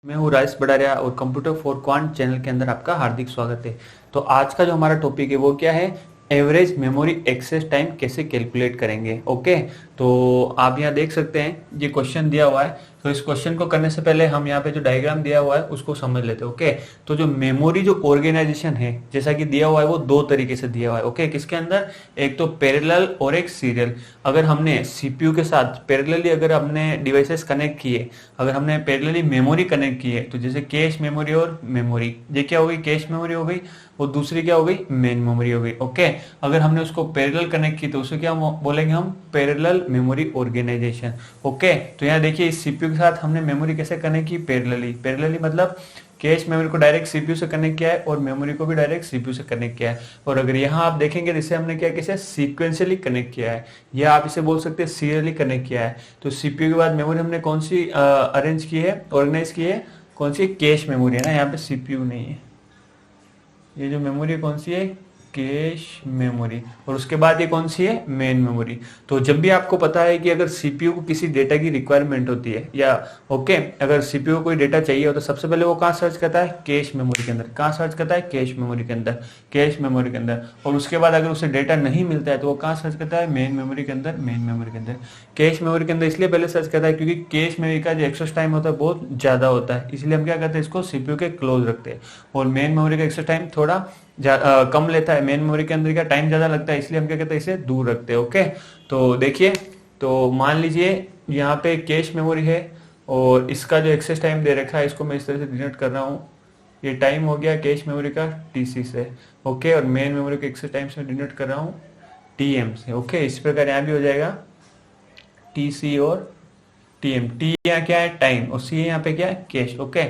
मैं हूँ राइस बड़ारिया और कंप्यूटर फॉर क्वांट चैनल के अंदर आपका हार्दिक स्वागत है। तो आज का जो हमारा टॉपिक है वो क्या है, एवरेज मेमोरी एक्सेस टाइम कैसे कैलकुलेट करेंगे। ओके, तो आप यहाँ देख सकते हैं ये क्वेश्चन दिया हुआ है। तो इस क्वेश्चन को करने से पहले हम यहाँ पे जो डायग्राम दिया हुआ है उसको समझ लेते हैं। ओके, तो जो मेमोरी जो ऑर्गेनाइजेशन है जैसा कि दिया हुआ है वो दो तरीके से दिया हुआ है। ओके, किसके अंदर, एक तो पैरेलल और एक सीरियल। अगर हमने सीपीयू के साथ पैरेलली अगर हमने डिवाइसेस कनेक्ट किए, अगर हमने पैरेलली मेमोरी कनेक्ट की है, तो जैसे कैश मेमोरी और मेमोरी, ये क्या हो गई, कैश मेमोरी हो गई, और दूसरी क्या हो गई, मेन मेमोरी हो गई। ओके, अगर हमने उसको पैरेलल कनेक्ट की तो उसे क्या बोलेंगे हम, पैरेलल मेमोरी ऑर्गेनाइजेशन। ओके, तो यहाँ देखिए इस सीपीयू के साथ हमने मेमोरी कैसे कनेक्ट की, पैरेलली। पैरेलली मतलब कैश मेमोरी को डायरेक्ट सीपीयू से कनेक्ट किया है और मेमोरी को भी डायरेक्ट सीपीयू से कनेक्ट किया है। और अगर यहाँ आप देखेंगे इसे हमने क्या किया, सीक्वेंशियली कनेक्ट किया है, या आप इसे बोल सकते हैं सीरियली कनेक्ट किया है। तो सीपीयू के बाद मेमोरी हमने कौन सी अरेंज की है, ऑर्गेनाइज की है, कौन सी, कैश मेमोरी है ना, यहाँ पे सीपीयू नहीं है। ये जो मेमोरी कौन सी है, कैश मेमोरी, और उसके बाद ये कौन सी है, मेन मेमोरी। तो जब भी आपको पता है कि अगर सीपीयू को किसी डेटा की रिक्वायरमेंट होती है, या ओके अगर सीपीयू को कोई डेटा चाहिए हो तो सबसे पहले वो कहाँ सर्च करता है, कैश मेमोरी के अंदर। कहाँ सर्च करता है, कैश मेमोरी के अंदर, कैश मेमोरी के अंदर। और उसके बाद अगर उसे डेटा नहीं मिलता है तो वो कहाँ सर्च करता है, मेन मेमोरी के अंदर, मेन मेमोरी के अंदर। कैश मेमोरी के अंदर इसलिए पहले सर्च करता है क्योंकि कैश मेमोरी का जो एक्सेस टाइम होता है बहुत ज्यादा होता है, इसलिए हम क्या करते हैं, इसको सीपीयू के क्लोज रखते हैं। और मेन मेमोरी का एक्सेस टाइम थोड़ा कम लेता है, मेन मेमोरी के अंदर क्या टाइम ज्यादा लगता है, इसलिए हम क्या कहते हैं, इसे दूर रखते हैं। ओके, तो देखिए, तो मान लीजिए यहाँ पे कैश मेमोरी है और इसका जो एक्सेस टाइम दे रखा है इसको मैं इस तरह से डिनोट कर रहा हूँ। ये टाइम हो गया कैश मेमोरी का टीसी से। ओके, और मेन मेमोरी के एक्सेस टाइम से डिनोट कर रहा हूँ टीएम से। ओके, इस प्रकार यहाँ भी हो जाएगा टीसी और टीएम। टी यहाँ क्या है, टाइम, और सी यहाँ पे क्या है, कैश। ओके,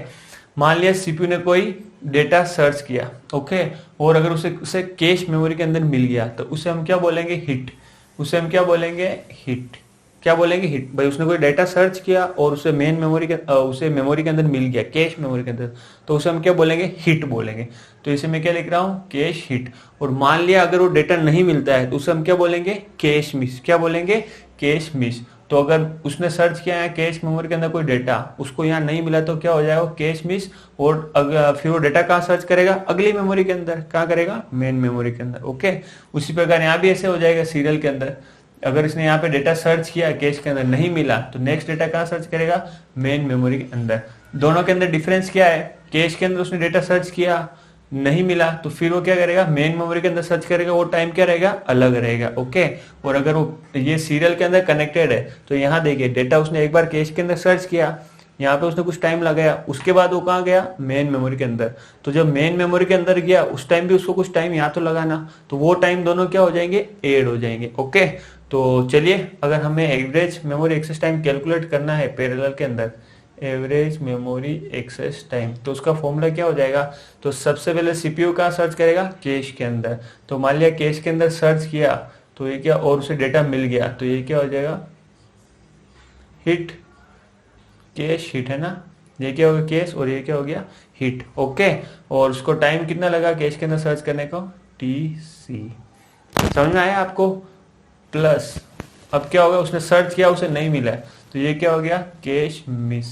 मान लिया सीपीयू ने कोई डेटा सर्च किया, ओके, और अगर उसे कैश मेमोरी के अंदर मिल गया तो उसे हम क्या बोलेंगे, हिट। उसे हम क्या बोलेंगे, हिट। क्या बोलेंगे, हिट। भाई उसने कोई डेटा सर्च किया और उसे मेन मेमोरी के उसे मेमोरी के अंदर मिल गया, कैश मेमोरी के अंदर, तो उसे हम क्या बोलेंगे, हिट बोलेंगे। तो इसे मैं क्या लिख रहा हूँ, कैश हिट। और मान लिया अगर वो डेटा नहीं मिलता है तो उसे हम क्या बोलेंगे, कैश मिस। क्या बोलेंगे, कैश मिस। तो अगर उसने सर्च किया है कैश मेमोरी के अंदर कोई डेटा, उसको यहाँ नहीं मिला तो क्या हो जाएगा, कैश मिस। और अगर फिर वो डेटा कहाँ सर्च करेगा, अगली मेमोरी के अंदर। कहाँ करेगा, मेन मेमोरी के अंदर। ओके, उसी प्रकार यहाँ भी ऐसे हो जाएगा सीरियल के अंदर। अगर इसने यहाँ पे डेटा सर्च किया कैश के अंदर, नहीं मिला तो नेक्स्ट डेटा कहाँ सर्च करेगा, मेन मेमोरी के अंदर। दोनों के अंदर डिफरेंस क्या है, कैश के अंदर उसने डेटा सर्च किया, नहीं मिला तो फिर वो क्या करेगा, मेन मेमोरी के अंदर सर्च करेगा, वो टाइम क्या रहेगा, अलग रहेगा। ओके, और अगर वो ये सीरियल के अंदर कनेक्टेड है तो यहाँ देखिए डेटा उसने एक बार कैश के अंदर सर्च किया, यहाँ पे उसने कुछ टाइम लगाया, उसके बाद वो कहाँ गया, मेन मेमोरी के अंदर। तो जब मेन मेमोरी के अंदर गया उस टाइम भी उसको कुछ टाइम यहाँ तो लगाना, तो वो टाइम दोनों क्या हो जाएंगे, ऐड हो जाएंगे। ओके, तो चलिए अगर हमें average memory access time calculate करना है पैरेलल के अंदर, एवरेज मेमोरी एक्सेस टाइम, तो उसका फॉर्मूला क्या हो जाएगा। तो सबसे पहले सीपीयू का सर्च करेगा, कैश के अंदर। तो मान लिया कैश के अंदर सर्च किया तो ये क्या, और उसे डेटा मिल गया तो ये क्या हो जाएगा, हिट। कैश हिट है ना, ये क्या हो गया, कैश, और ये क्या हो गया, हिट। ओके, और उसको टाइम कितना लगा कैश के अंदर सर्च करने को, टी सी। समझ में आया आपको। प्लस अब क्या होगा, उसने सर्च किया उसे नहीं मिला तो ये क्या हो गया, cache miss.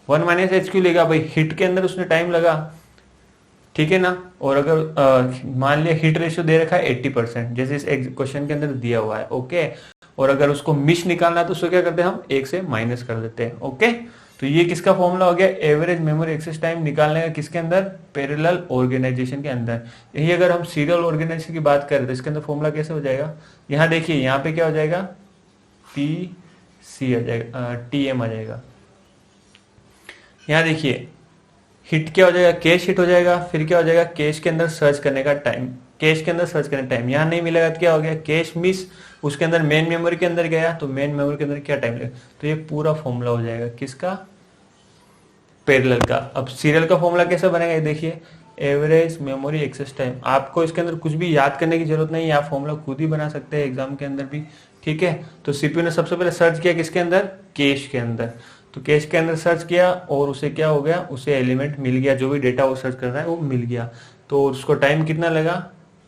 1 minus H Q लेगा भाई, हिट के अंदर उसने टाइम लगा, ठीक है ना। और अगर मान लिया हिट रेशियो दे रखा है 80%, जैसे इस क्वेश्चन के अंदर दिया हुआ है। ओके, और अगर उसको मिस निकालना है तो उसको क्या करते हैं, हम 1 से माइनस कर देते हैं। ओके, तो ये किसका फॉर्मूला हो गया, एवरेज मेमोरी एक्सेस टाइम निकालने का, किसके अंदर, पैरेलल ऑर्गेनाइजेशन के अंदर। यही अगर हम सीरियल ऑर्गेनाइजेशन की बात करें तो इसके अंदर फॉर्मूला कैसे हो जाएगा, यहाँ देखिए यहाँ पे क्या हो जाएगा, टी सी आ जाएगा, टी एम आ जाएगा। यहाँ देखिए हिट क्या हो जाएगा, कैश हिट हो जाएगा, फिर क्या हो जाएगा, कैश के अंदर सर्च करने का टाइम, कैश के अंदर सर्च करने टाइम, यहाँ नहीं मिलेगा तो क्या हो गया, कैश मिस। उसके अंदर मेन मेमोरी के अंदर गया तो मेन मेमोरी के अंदर क्या टाइम लगेगा। तो ये पूरा फॉर्मूला हो जाएगा किसका, पैरेलल का। अब सीरियल का फॉर्मूला कैसे बनेगा, ये देखिए, एवरेज मेमोरी एक्सेस टाइम। आपको इसके अंदर कुछ भी याद करने की जरूरत नहीं है, आप फॉर्मूला खुद ही बना सकते हैं एग्जाम के अंदर भी, ठीक है। तो सीपीयू ने सबसे पहले सर्च किया किसके अंदर, कैश के अंदर। तो कैश के अंदर सर्च किया और उसे क्या हो गया, उसे एलिमेंट मिल गया, जो भी डेटा वो सर्च कर रहा है वो मिल गया। तो उसको टाइम कितना लगा,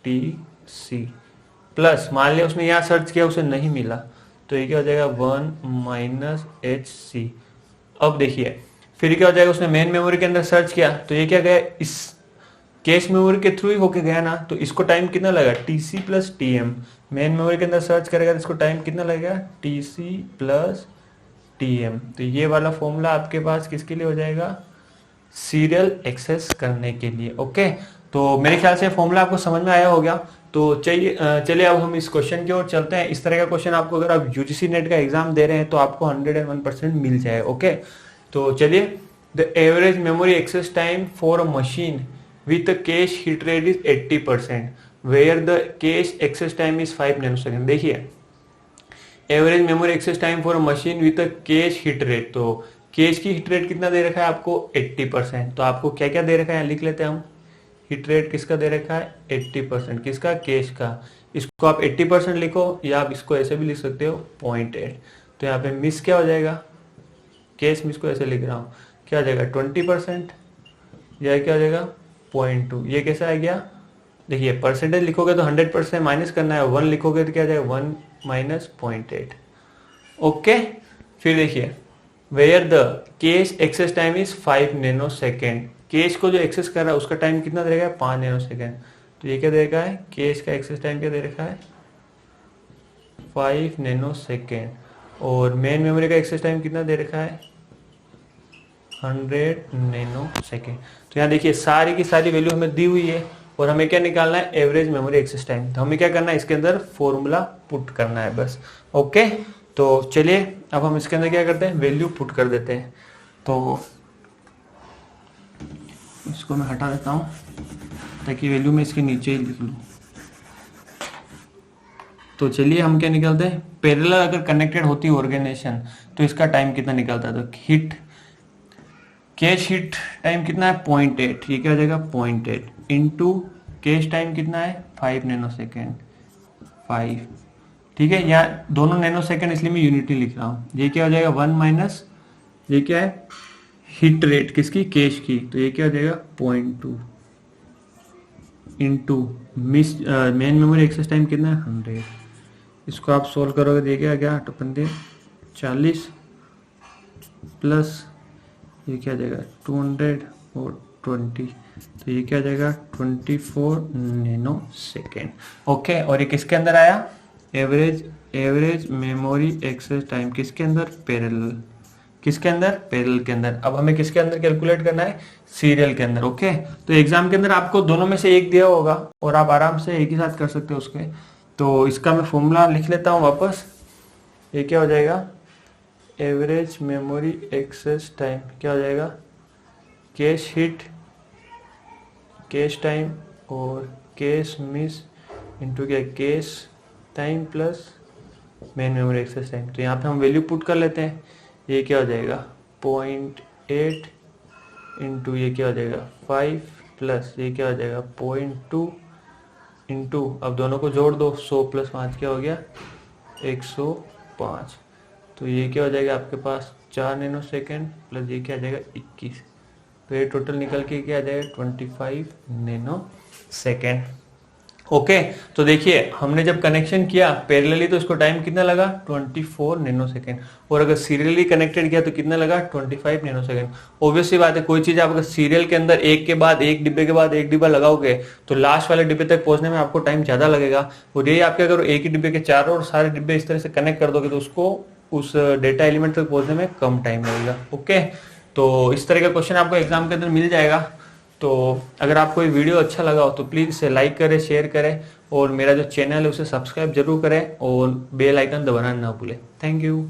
टी सी। प्लस मान लिया उसने यहाँ सर्च किया उसे नहीं मिला तो ये क्या हो जाएगा, 1 माइनस एच सी। अब देखिए फिर क्या हो जाएगा, उसने मेन मेमोरी के अंदर सर्च किया तो ये क्या गया, इस कैश मेमोरी के थ्रू ही होके गया ना, तो इसको टाइम कितना लगा, TC plus TM. Main memory के अंदर सर्च करेगा तो इसको टाइम कितना लगेगा, टीसी प्लस टीएम। तो ये वाला फॉर्मूला आपके पास किसके लिए हो जाएगा, सीरियल एक्सेस करने के लिए। ओके, तो मेरे ख्याल से फॉर्मूला आपको समझ में आया होगा। तो चलिए अब हम इस क्वेश्चन की ओर चलते हैं। इस तरह का क्वेश्चन आपको अगर आप यूजीसी नेट का एग्जाम दे रहे हैं तो आपको 101% मिल जाए। ओके, तो चलिए, the average memory access time for a machine with cache hit rate is 80% where the cache access time is 5 nanosecond. देखिए average memory access time for a machine with cache hit rate, तो cache की hit rate कितना दे रखा है आपको, 80%। तो आपको क्या क्या दे रखा है लिख लेते हैं हम। हिट रेट किसका दे रखा है, 80%, किसका, कैश का। इसको आप 80% लिखो या आप इसको ऐसे भी लिख सकते हो 0.8। तो यहाँ पे मिस क्या हो जाएगा, कैश मिस को ऐसे लिख रहा हूँ, क्या हो जाएगा 20%, या क्या हो जाएगा 0.2। ये कैसा आ गया, देखिए परसेंटेज लिखोगे तो 100% माइनस करना है, 1 लिखोगे तो क्या जाएगा 1 माइनस 0.8। ओके, फिर देखिए where the cache access time is 5 nanosecond. Cache को जो एक्सेस कर रहा है उसका टाइम कितना दे रखा है, 5 नैनोसेकंड। तो ये क्या दे रखा है, कैश का एक्सेस टाइम क्या दे रखा है, 5 नैनोसेकंड। और मेन मेमोरी का एक्सेस टाइम कितना दे रखा है, 100 नैनोसेकंड। तो यहाँ देखिए सारी की सारी वैल्यू हमें दी हुई है और हमें क्या निकालना है, एवरेज मेमोरी एक्सेस टाइम। तो हमें क्या करना है, इसके अंदर फॉर्मूला पुट करना है बस। ओके, तो चलिए अब हम इसके अंदर क्या करते हैं, वैल्यू पुट कर देते हैं। तो इसको मैं हटा देता हूँ ताकि वैल्यू में इसके नीचे ही लिख लूँ। तो चलिए हम क्या निकालते हैं, पैरेलल अगर कनेक्टेड होती ऑर्गेनाइजेशन तो इसका टाइम कितना निकलता है, तो हिट कैश हिट टाइम कितना है 0.8। ये क्या हो जाएगा 0.8 इंटू कैश टाइम कितना है 5 नैनोसेकंड, 5। ठीक है, यहाँ दोनों नैनोसेकंड इसलिए मैं यूनिटी लिख रहा हूँ। ये क्या हो जाएगा 1 माइनस, ये क्या है हिट रेट किसकी, कैश की। तो ये क्या हो जाएगा 0.2 into miss main memory access time कितना है 100। इसको आप सोल्व करोगे तो ये क्या गया 40 प्लस ये क्या जाएगा 200 और 20, तो ये क्या जाएगा 24 नैनोसेकंड। ओके, और ये किसके अंदर आया, एवरेज मेमोरी एक्सेस टाइम किसके अंदर, पैरेलल, किसके अंदर, पैरेलल के अंदर। अब हमें किसके अंदर कैलकुलेट करना है, सीरियल के अंदर। ओके, तो एग्जाम के अंदर आपको दोनों में से एक दिया होगा और आप आराम से एक ही साथ कर सकते हो उसके। तो इसका मैं फॉर्मूला लिख लेता हूँ वापस। ये क्या हो जाएगा, एवरेज मेमोरी एक्सेस टाइम क्या हो जाएगा, कैश हिट, कैश टाइम और कैश मिस इंटू क्या, cache time plus main memory access time. तो यहाँ पे हम वैल्यू पुट कर लेते हैं। ये क्या हो जाएगा 0.8 इंटू ये क्या हो जाएगा 5 प्लस ये क्या हो जाएगा 0.2 इंटू, अब दोनों को जोड़ दो, 100 प्लस 5 क्या हो गया 105। तो ये क्या हो जाएगा आपके पास 4 नैनोसेकंड प्लस ये क्या आ जाएगा 21। तो ये टोटल निकल के क्या आ जाएगा 25 नैनोसेकंड। ओके, तो देखिए हमने जब कनेक्शन किया पैरेलली तो इसको टाइम कितना लगा 24 नैनोसेकंड, और अगर सीरियली कनेक्टेड किया तो कितना लगा 25 नैनोसेकंड। ऑब्वियसली बात है, कोई चीज आप अगर सीरियल के अंदर एक के बाद एक डिब्बे के बाद एक डिब्बा लगाओगे तो लास्ट वाले डिब्बे तक पहुंचने में आपको टाइम ज्यादा लगेगा। और ये आपके अगर एक ही डिब्बे के चारों और सारे डिब्बे इस तरह से कनेक्ट कर दोगे तो उसको उस डेटा एलिमेंट तक पहुंचने में कम टाइम लगेगा। ओके, तो इस तरह का क्वेश्चन आपको एग्जाम के अंदर मिल जाएगा। तो अगर आपको ये वीडियो अच्छा लगा हो तो प्लीज़ इसे लाइक करें, शेयर करें और मेरा जो चैनल है उसे सब्सक्राइब जरूर करें और बेल आइकन दबाना ना भूलें। Thank you.